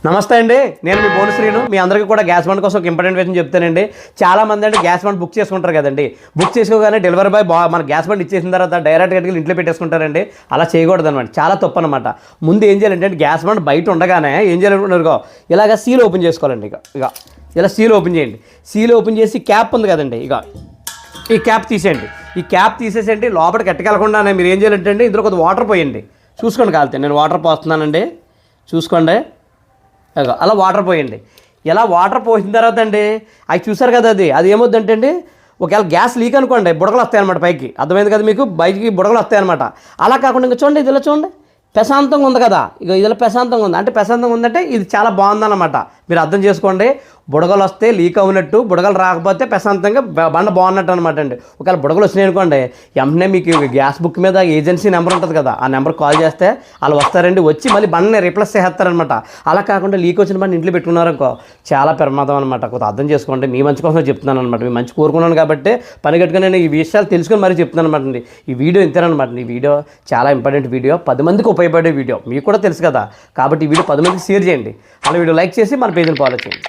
నమస్తే అండి, నేను మీ బోనశ్రీను. మీ అందరికీ కూడా గ్యాస్ బండ్ కోసం ఒక ఇంపార్టెంట్ విషయం చెప్తానండి. చాలామంది అంటే గ్యాస్ బండ్ బుక్ చేసుకుంటారు కదండి. బుక్ చేసుకోగానే డెలివరీ బాయ్ మన గ్యాస్ బండ్ ఇచ్చేసిన తర్వాత డైరెక్ట్గా ఇంట్లో పెట్టేసుకుంటారండి. అలా చేయకూడదు అనమాట, చాలా తప్పు అనమాట. ముందు ఏం చేయాలంటే గ్యాస్ బండ్ బయట ఉండగానే ఏం చేయాలనుకుంటున్నారు, ఇలాగ సీల్ ఓపెన్ చేసుకోవాలండి. ఇక ఇలా సీల్ ఓపెన్ చేయండి. సీల్ ఓపెన్ చేసి క్యాప్ ఉంది కదండి, ఈ క్యాప్ తీసేయండి. ఈ క్యాప్ తీసేసేయండి. లోపలికి ఎట్టకెళ్ళకుండానే మీరు ఏం చేయాలంటే ఇందులో కొద్దిగా వాటర్ పోయండి. చూసుకోండి, కాలితే నేను వాటర్ పోస్తున్నానండి, చూసుకోండి. అలా వాటర్ పోయండి. ఇలా వాటర్ పోసిన తర్వాత అండి అవి చూసారు కదా, అది ఏమొద్దంటే అండి, ఒకవేళ గ్యాస్ లీక్ అనుకోండి బుడగలు వస్తాయన్నమాట పైకి. అర్థమైంది కదా మీకు, బయటికి బుడగలు వస్తాయన్నమాట. అలా కాకుండా ఇంకా చూడండి, ఇదిలో చూడండి ప్రశాంతంగా ఉంది కదా, ఇదిలో ప్రశాంతంగా ఉంది. అంటే ప్రశాంతంగా ఉందంటే ఇది చాలా బాగుందన్నమాట. మీరు అర్థం చేసుకోండి. బుడగలు వస్తే లీక్ అవునట్టు, బుడగలు రాకపోతే ప్రశాంతంగా బండ బాగున్నట్టు అనమాట అండి. ఒకవేళ బుడగలు వచ్చినాయి అనుకోండి, వెంటనే మీకు గ్యాస్ బుక్ మీద ఏజెన్సీ నెంబర్ ఉంటుంది కదా, ఆ నెంబర్ కాల్ చేస్తే వాళ్ళు వస్తారండి. వచ్చి మళ్ళీ బండని రీప్లేస్ చేస్తారనమాట. అలా కాకుండా లీక్ వచ్చిన బండి ఇంట్లో పెట్టుకున్నారనుకో చాలా ప్రమాదం అనమాట. కొంత అర్థం చేసుకోండి. మీ మంచి కోసం చెప్తున్నాను అనమాట. మీ మంచి కోరుకున్నాను కాబట్టి పని కట్టుకుని నేను ఈ విషయాలు తెలుసుకొని మరీ చెప్తున్నాను అనమాట అండి. ఈ వీడియో ఇంతేనమాట. ఈ వీడియో చాలా ఇంపార్టెంట్ వీడియో, 10 మందికి ఉపయోగపడే వీడియో. మీకు కూడా తెలుసు కదా, కాబట్టి ఈ వీడియో 10 మందికి షేర్ చేయండి. అలా వీడియో లైక్ చేసి మన పేజీని ఫాలో చేయండి.